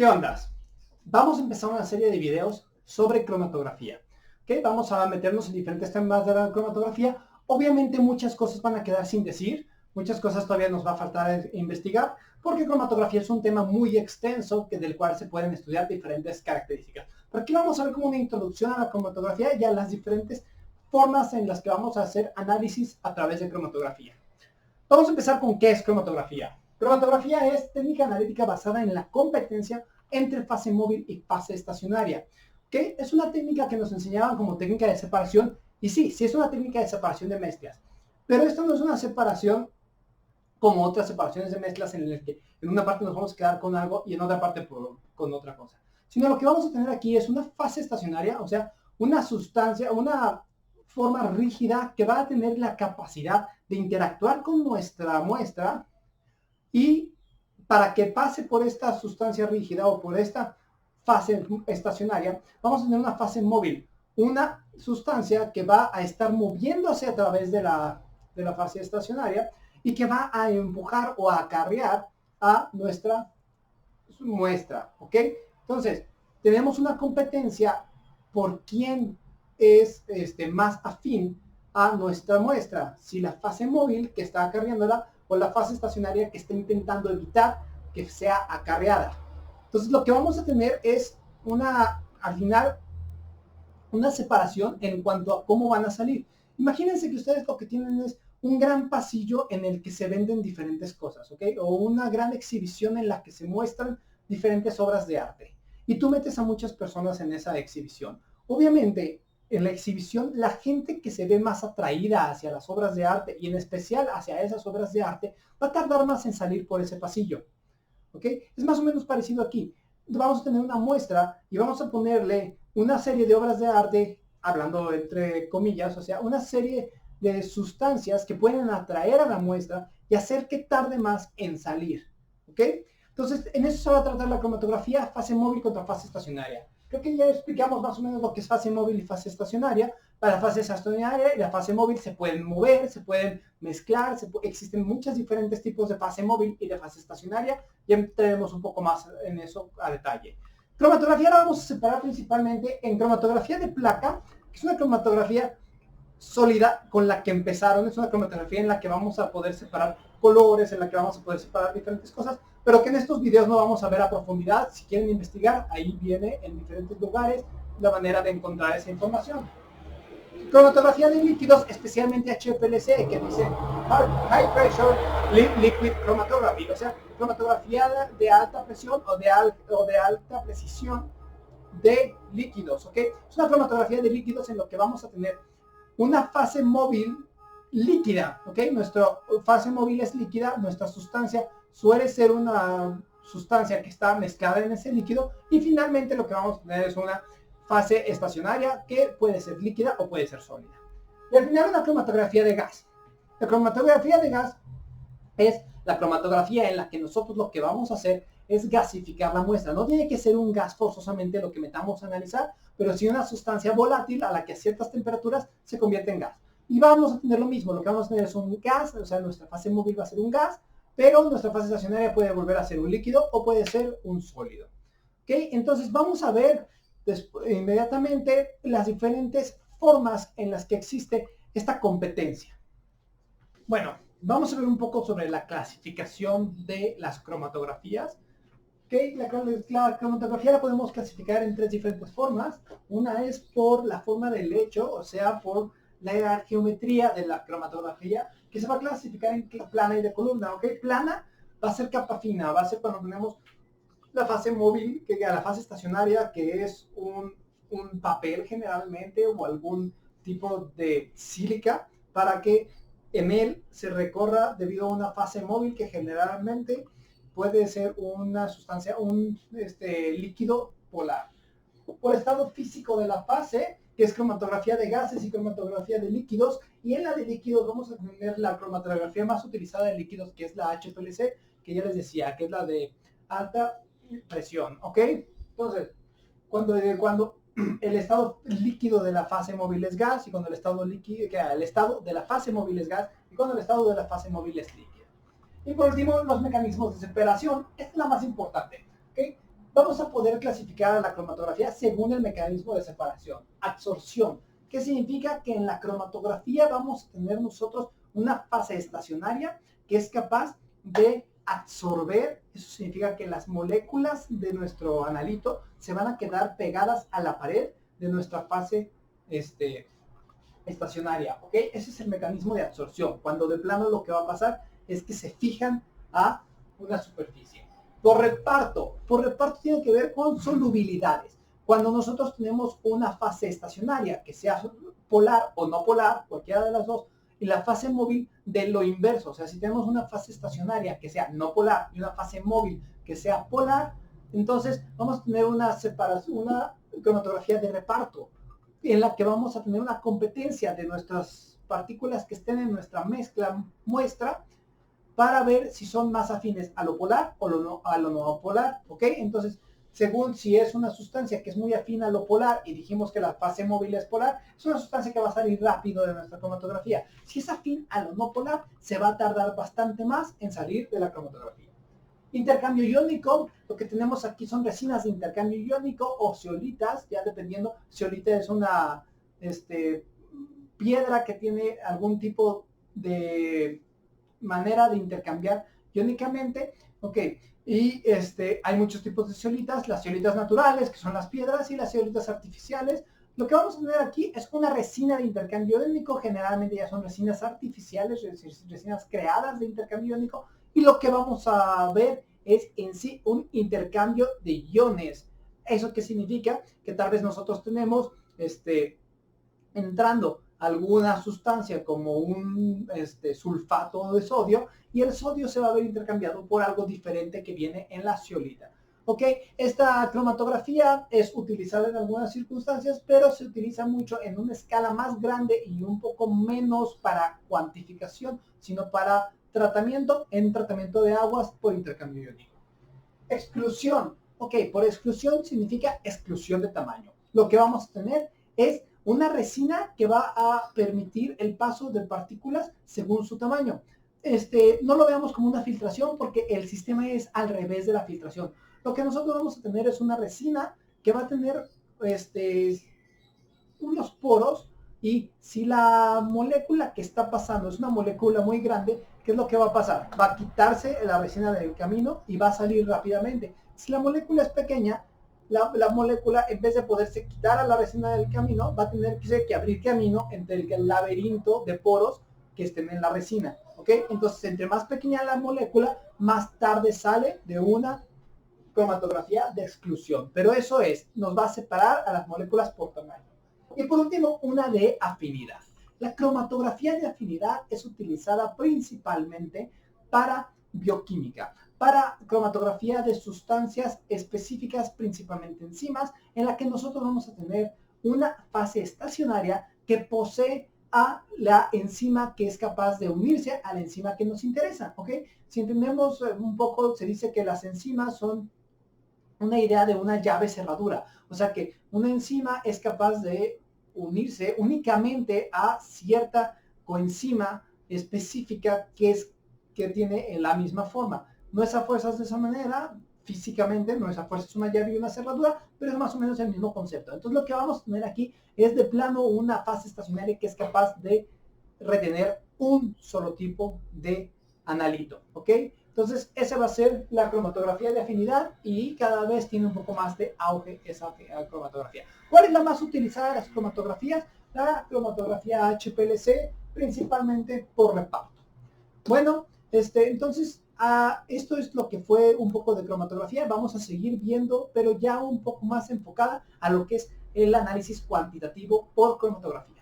¿Qué ondas? Vamos a empezar una serie de videos sobre cromatografía. ¿Okay? Vamos a meternos en diferentes temas de la cromatografía. Obviamente muchas cosas van a quedar sin decir, muchas cosas todavía nos va a faltar investigar, porque cromatografía es un tema muy extenso del cual se pueden estudiar diferentes características. Pero aquí vamos a ver como una introducción a la cromatografía y a las diferentes formas en las que vamos a hacer análisis a través de cromatografía. Vamos a empezar con qué es cromatografía. Cromatografía es técnica analítica basada en la competencia entre fase móvil y fase estacionaria. ¿Okay? Es una técnica que nos enseñaban como técnica de separación, y sí es una técnica de separación de mezclas, pero esto no es una separación como otras separaciones de mezclas en las que en una parte nos vamos a quedar con algo y en otra parte con otra cosa. Sino lo que vamos a tener aquí es una fase estacionaria, o sea, una sustancia, una forma rígida que va a tener la capacidad de interactuar con nuestra muestra, y para que pase por esta sustancia rígida o por esta fase estacionaria, vamos a tener una fase móvil, una sustancia que va a estar moviéndose a través de la fase estacionaria y que va a empujar o a acarrear a nuestra muestra, ¿ok? Entonces, tenemos una competencia por quién es más afín a nuestra muestra, si la fase móvil que está acarreándola o la fase estacionaria que está intentando evitar que sea acarreada. Entonces, lo que vamos a tener es al final, una separación en cuanto a cómo van a salir. Imagínense que ustedes lo que tienen es un gran pasillo en el que se venden diferentes cosas, ¿ok? O una gran exhibición en la que se muestran diferentes obras de arte. Y tú metes a muchas personas en esa exhibición. Obviamente, en la exhibición, la gente que se ve más atraída hacia las obras de arte, y en especial hacia esas obras de arte, va a tardar más en salir por ese pasillo, ¿ok? Es más o menos parecido aquí. Vamos a tener una muestra y vamos a ponerle una serie de obras de arte, hablando entre comillas, o sea, una serie de sustancias que pueden atraer a la muestra y hacer que tarde más en salir, ¿ok? Entonces, en eso se va a tratar la cromatografía, fase móvil contra fase estacionaria. Creo que ya explicamos más o menos lo que es fase móvil y fase estacionaria. Para la fase estacionaria y la fase móvil se pueden mover, se pueden mezclar, existen muchos diferentes tipos de fase móvil y de fase estacionaria. Ya entraremos un poco más en eso a detalle. Cromatografía la vamos a separar principalmente en cromatografía de placa, que es una cromatografía sólida con la que empezaron, es una cromatografía en la que vamos a poder separar colores, en la que vamos a poder separar diferentes cosas, pero que en estos videos no vamos a ver a profundidad. Si quieren investigar, ahí viene en diferentes lugares la manera de encontrar esa información. Cromatografía de líquidos, especialmente HPLC, que dice High Pressure Liquid Chromatography, o sea, cromatografía de alta presión o de alta precisión de líquidos, ¿ok? Es una cromatografía de líquidos en lo que vamos a tener una fase móvil líquida, ¿ok? Nuestra fase móvil es líquida, nuestra sustancia suele ser una sustancia que está mezclada en ese líquido, y finalmente lo que vamos a tener es una fase estacionaria que puede ser líquida o puede ser sólida. Y al final una cromatografía de gas. La cromatografía de gas es la cromatografía en la que nosotros lo que vamos a hacer es gasificar la muestra. No tiene que ser un gas forzosamente lo que metamos a analizar, pero sí una sustancia volátil a la que a ciertas temperaturas se convierte en gas. Y vamos a tener lo mismo, lo que vamos a tener es un gas, o sea, nuestra fase móvil va a ser un gas, pero nuestra fase estacionaria puede volver a ser un líquido o puede ser un sólido. ¿Ok? Entonces vamos a ver inmediatamente las diferentes formas en las que existe esta competencia. Bueno, vamos a ver un poco sobre la clasificación de las cromatografías. Okay, la cromatografía la podemos clasificar en tres diferentes formas. Una es por la forma del lecho, o sea, por la geometría de la cromatografía, que se va a clasificar en plana y de columna. ¿Ok? Plana va a ser capa fina, va a ser cuando tenemos la fase móvil, que a la fase estacionaria, que es un papel generalmente o algún tipo de sílica, para que en él se recorra debido a una fase móvil que generalmente puede ser una sustancia, un líquido polar. Por estado físico de la fase, que es cromatografía de gases y cromatografía de líquidos, y en la de líquidos vamos a tener la cromatografía más utilizada de líquidos, que es la HPLC, que ya les decía, que es la de alta presión, ¿ok? Entonces, cuando el estado líquido de la fase móvil es gas, y cuando el estado líquido, el estado de la fase móvil es gas, y cuando el estado de la fase móvil es líquido. Y por último, los mecanismos de separación. Esta es la más importante, ¿ok? Vamos a poder clasificar a la cromatografía según el mecanismo de separación. Absorción, que significa que en la cromatografía vamos a tener nosotros una fase estacionaria que es capaz de absorber. Eso significa que las moléculas de nuestro analito se van a quedar pegadas a la pared de nuestra fase estacionaria, ¿ok? Ese es el mecanismo de absorción, cuando de plano lo que va a pasar es que se fijan a una superficie. Por reparto tiene que ver con solubilidades. Cuando nosotros tenemos una fase estacionaria, que sea polar o no polar, cualquiera de las dos, y la fase móvil de lo inverso, o sea, si tenemos una fase estacionaria que sea no polar y una fase móvil que sea polar, entonces vamos a tener una separación, una cromatografía de reparto, en la que vamos a tener una competencia de nuestras partículas que estén en nuestra mezcla muestra para ver si son más afines a lo polar o a lo no polar, ¿ok? Entonces, según si es una sustancia que es muy afín a lo polar y dijimos que la fase móvil es polar, es una sustancia que va a salir rápido de nuestra cromatografía. Si es afín a lo no polar, se va a tardar bastante más en salir de la cromatografía. Intercambio iónico, lo que tenemos aquí son resinas de intercambio iónico o zeolitas, ya dependiendo, zeolita es una piedra que tiene algún tipo de manera de intercambiar iónicamente, ok, y hay muchos tipos de zeolitas, las zeolitas naturales, que son las piedras, y las zeolitas artificiales. Lo que vamos a tener aquí es una resina de intercambio iónico, generalmente ya son resinas artificiales, es decir, resinas creadas de intercambio iónico, y lo que vamos a ver es en sí un intercambio de iones. ¿Eso qué significa? Que tal vez nosotros tenemos entrando alguna sustancia como un sulfato de sodio, y el sodio se va a ver intercambiado por algo diferente que viene en la zeolita. ¿Ok? Esta cromatografía es utilizada en algunas circunstancias, pero se utiliza mucho en una escala más grande y un poco menos para cuantificación, sino para tratamiento, en tratamiento de aguas por intercambio iónico. Exclusión. Ok, por exclusión significa exclusión de tamaño. Lo que vamos a tener es una resina que va a permitir el paso de partículas según su tamaño. No lo veamos como una filtración porque el sistema es al revés de la filtración. Lo que nosotros vamos a tener es una resina que va a tener unos poros, y si la molécula que está pasando es una molécula muy grande, ¿qué es lo que va a pasar? Va a quitarse la resina del camino y va a salir rápidamente. Si la molécula es pequeña, la molécula, en vez de poderse quitar a la resina del camino, va a tener que abrir camino entre el laberinto de poros que estén en la resina, ¿ok? Entonces, entre más pequeña la molécula, más tarde sale de una cromatografía de exclusión. Pero eso nos va a separar a las moléculas por tamaño. Y por último, una de afinidad. La cromatografía de afinidad es utilizada principalmente para bioquímica, para cromatografía de sustancias específicas, principalmente enzimas, en la que nosotros vamos a tener una fase estacionaria que posee a la enzima que es capaz de unirse a la enzima que nos interesa, ¿ok? Si entendemos un poco, se dice que las enzimas son una idea de una llave cerradura, o sea que una enzima es capaz de unirse únicamente a cierta coenzima específica que tiene en la misma forma. No es a fuerzas de esa manera, físicamente, no es a fuerzas una llave y una cerradura, pero es más o menos el mismo concepto. Entonces lo que vamos a tener aquí es de plano una fase estacionaria que es capaz de retener un solo tipo de analito, ¿ok? Entonces, esa va a ser la cromatografía de afinidad, y cada vez tiene un poco más de auge esa cromatografía. ¿Cuál es la más utilizada de las cromatografías? La cromatografía HPLC, principalmente por reparto. Bueno, entonces, esto es lo que fue un poco de cromatografía. Vamos a seguir viendo, pero ya un poco más enfocada a lo que es el análisis cuantitativo por cromatografía.